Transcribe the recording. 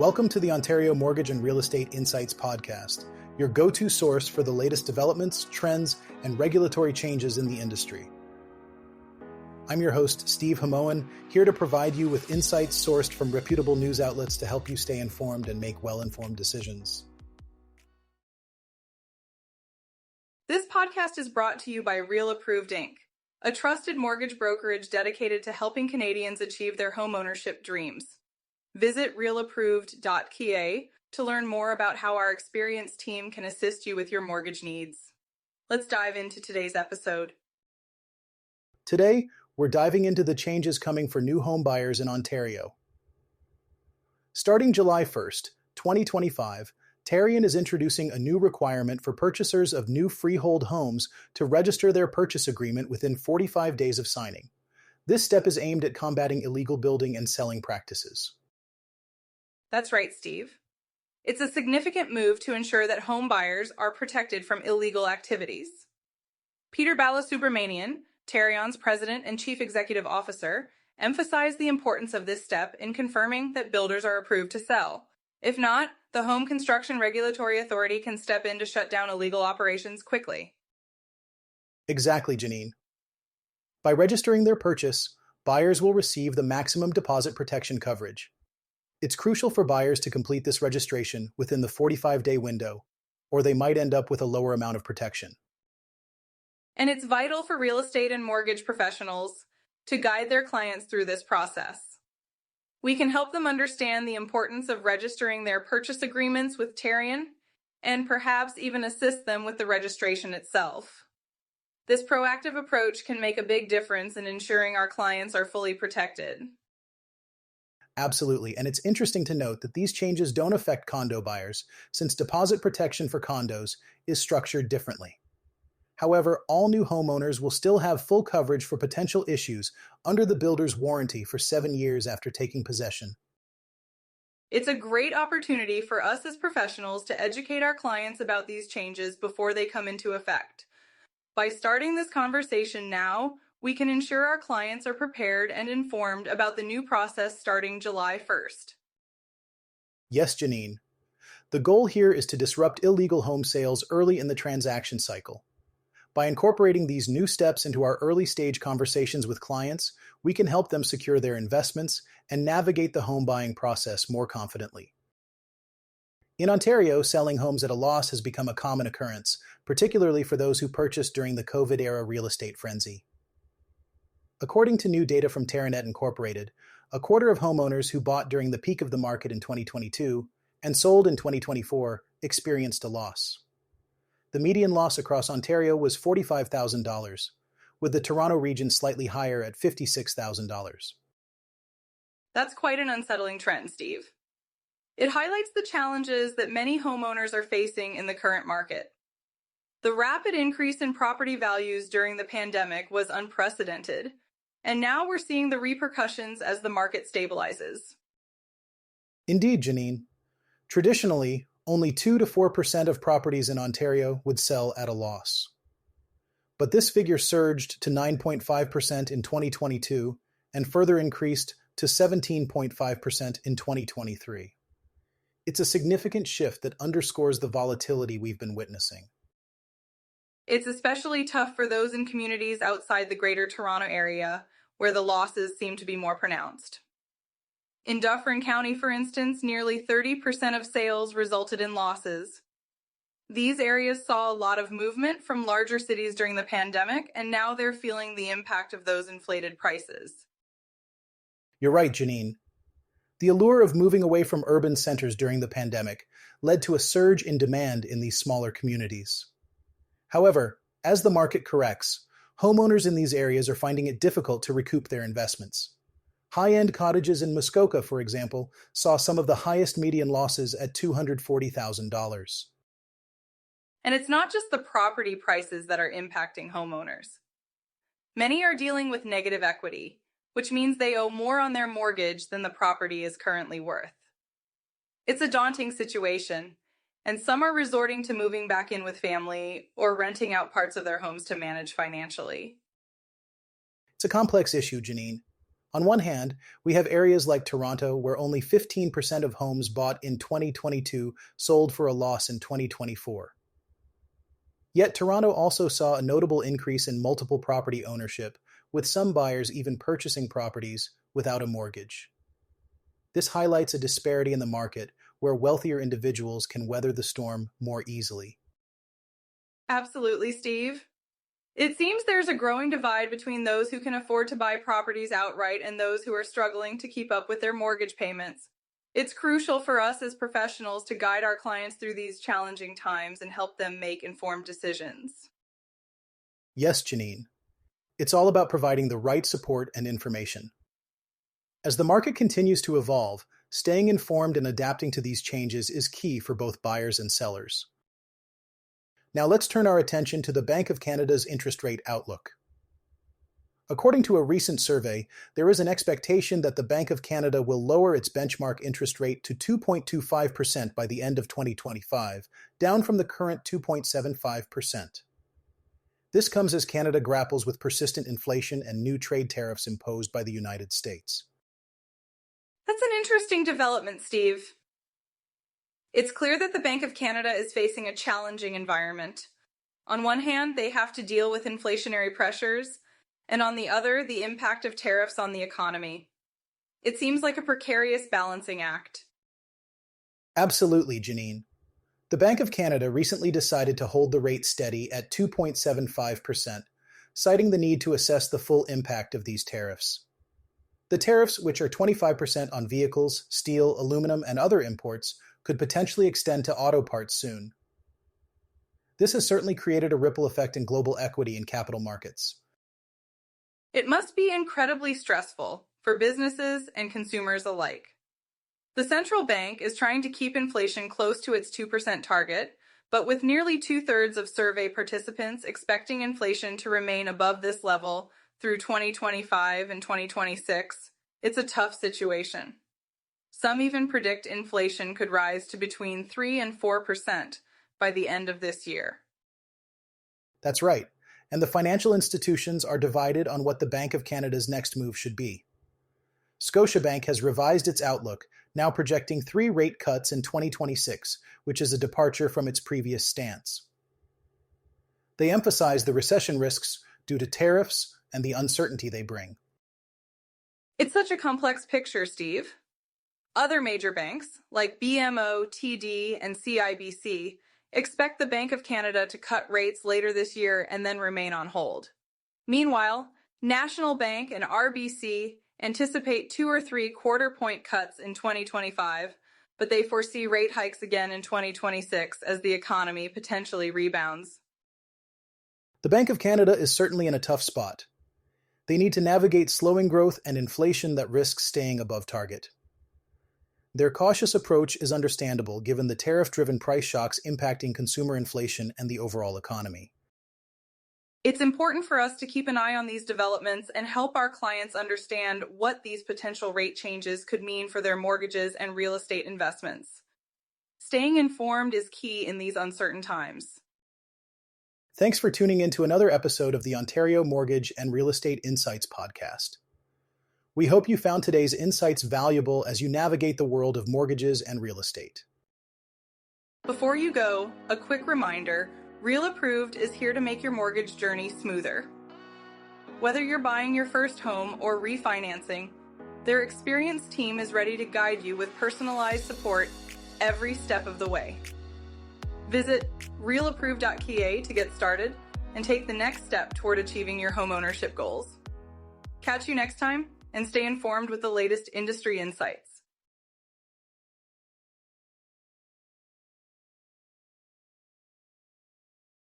Welcome to the Ontario Mortgage and Real Estate Insights podcast, your go-to source for the latest developments, trends, and regulatory changes in the industry. I'm your host, Steve Hamoan, here to provide you with insights sourced from reputable news outlets to help you stay informed and make well-informed decisions. This podcast is brought to you by Real Approved Inc., a trusted mortgage brokerage dedicated to helping Canadians achieve their homeownership dreams. Visit realapproved.ca to learn more about how our experienced team can assist you with your mortgage needs. Let's dive into today's episode. Today, we're diving into the changes coming for new home buyers in Ontario. Starting July 1st, 2025, Tarion is introducing a new requirement for purchasers of new freehold homes to register their purchase agreement within 45 days of signing. This step is aimed at combating illegal building and selling practices. That's right, Steve. It's a significant move to ensure that home buyers are protected from illegal activities. Peter Balasubramanian, Tarion's president and chief executive officer, emphasized the importance of this step in confirming that builders are approved to sell. If not, the Home Construction Regulatory Authority can step in to shut down illegal operations quickly. Exactly, Janine. By registering their purchase, buyers will receive the maximum deposit protection coverage. It's crucial for buyers to complete this registration within the 45-day window, or they might end up with a lower amount of protection. And it's vital for real estate and mortgage professionals to guide their clients through this process. We can help them understand the importance of registering their purchase agreements with Tarion, and perhaps even assist them with the registration itself. This proactive approach can make a big difference in ensuring our clients are fully protected. Absolutely, and it's interesting to note that these changes don't affect condo buyers, since deposit protection for condos is structured differently. However, all new homeowners will still have full coverage for potential issues under the builder's warranty for 7 years after taking possession. It's a great opportunity for us as professionals to educate our clients about these changes before they come into effect. By starting this conversation now, we can ensure our clients are prepared and informed about the new process starting July 1st. Yes, Janine. The goal here is to disrupt illegal home sales early in the transaction cycle. By incorporating these new steps into our early-stage conversations with clients, we can help them secure their investments and navigate the home buying process more confidently. In Ontario, selling homes at a loss has become a common occurrence, particularly for those who purchased during the COVID-era real estate frenzy. According to new data from Teranet Incorporated, a quarter of homeowners who bought during the peak of the market in 2022 and sold in 2024 experienced a loss. The median loss across Ontario was $45,000, with the Toronto region slightly higher at $56,000. That's quite an unsettling trend, Steve. It highlights the challenges that many homeowners are facing in the current market. The rapid increase in property values during the pandemic was unprecedented, and now we're seeing the repercussions as the market stabilizes. Indeed, Janine. Traditionally, only 2 to 4% of properties in Ontario would sell at a loss. But this figure surged to 9.5% in 2022 and further increased to 17.5% in 2023. It's a significant shift that underscores the volatility we've been witnessing. It's especially tough for those in communities outside the Greater Toronto Area, where the losses seem to be more pronounced. In Dufferin County, for instance, nearly 30% of sales resulted in losses. These areas saw a lot of movement from larger cities during the pandemic, and now they're feeling the impact of those inflated prices. You're right, Janine. The allure of moving away from urban centers during the pandemic led to a surge in demand in these smaller communities. However, as the market corrects, homeowners in these areas are finding it difficult to recoup their investments. High-end cottages in Muskoka, for example, saw some of the highest median losses at $240,000. And it's not just the property prices that are impacting homeowners. Many are dealing with negative equity, which means they owe more on their mortgage than the property is currently worth. It's a daunting situation, and some are resorting to moving back in with family or renting out parts of their homes to manage financially. It's a complex issue, Janine. On one hand, we have areas like Toronto where only 15% of homes bought in 2022 sold for a loss in 2024. Yet Toronto also saw a notable increase in multiple property ownership, with some buyers even purchasing properties without a mortgage. This highlights a disparity in the market where wealthier individuals can weather the storm more easily. Absolutely, Steve. It seems there's a growing divide between those who can afford to buy properties outright and those who are struggling to keep up with their mortgage payments. It's crucial for us as professionals to guide our clients through these challenging times and help them make informed decisions. Yes, Janine. It's all about providing the right support and information. As the market continues to evolve, staying informed and adapting to these changes is key for both buyers and sellers. Now let's turn our attention to the Bank of Canada's interest rate outlook. According to a recent survey, there is an expectation that the Bank of Canada will lower its benchmark interest rate to 2.25% by the end of 2025, down from the current 2.75%. This comes as Canada grapples with persistent inflation and new trade tariffs imposed by the United States. That's an interesting development, Steve. It's clear that the Bank of Canada is facing a challenging environment. On one hand, they have to deal with inflationary pressures, and on the other, the impact of tariffs on the economy. It seems like a precarious balancing act. Absolutely, Janine. The Bank of Canada recently decided to hold the rate steady at 2.75%, citing the need to assess the full impact of these tariffs. The tariffs, which are 25% on vehicles, steel, aluminum, and other imports, could potentially extend to auto parts soon. This has certainly created a ripple effect in global equity and capital markets. It must be incredibly stressful for businesses and consumers alike. The central bank is trying to keep inflation close to its 2% target, but with nearly two-thirds of survey participants expecting inflation to remain above this level through 2025 and 2026, it's a tough situation. Some even predict inflation could rise to between 3 and 4% by the end of this year. That's right, and the financial institutions are divided on what the Bank of Canada's next move should be. Scotiabank has revised its outlook, now projecting 3 rate cuts in 2026, which is a departure from its previous stance. They emphasize the recession risks due to tariffs and the uncertainty they bring. It's such a complex picture, Steve. Other major banks, like BMO, TD, and CIBC, expect the Bank of Canada to cut rates later this year and then remain on hold. Meanwhile, National Bank and RBC anticipate 2 or 3 quarter-point cuts in 2025, but they foresee rate hikes again in 2026 as the economy potentially rebounds. The Bank of Canada is certainly in a tough spot. They need to navigate slowing growth and inflation that risks staying above target. Their cautious approach is understandable given the tariff-driven price shocks impacting consumer inflation and the overall economy. It's important for us to keep an eye on these developments and help our clients understand what these potential rate changes could mean for their mortgages and real estate investments. Staying informed is key in these uncertain times. Thanks for tuning in to another episode of the Ontario Mortgage and Real Estate Insights podcast. We hope you found today's insights valuable as you navigate the world of mortgages and real estate. Before you go, a quick reminder, Real Approved is here to make your mortgage journey smoother. Whether you're buying your first home or refinancing, their experienced team is ready to guide you with personalized support every step of the way. Visit realapproved.ca to get started and take the next step toward achieving your homeownership goals. Catch you next time and stay informed with the latest industry insights.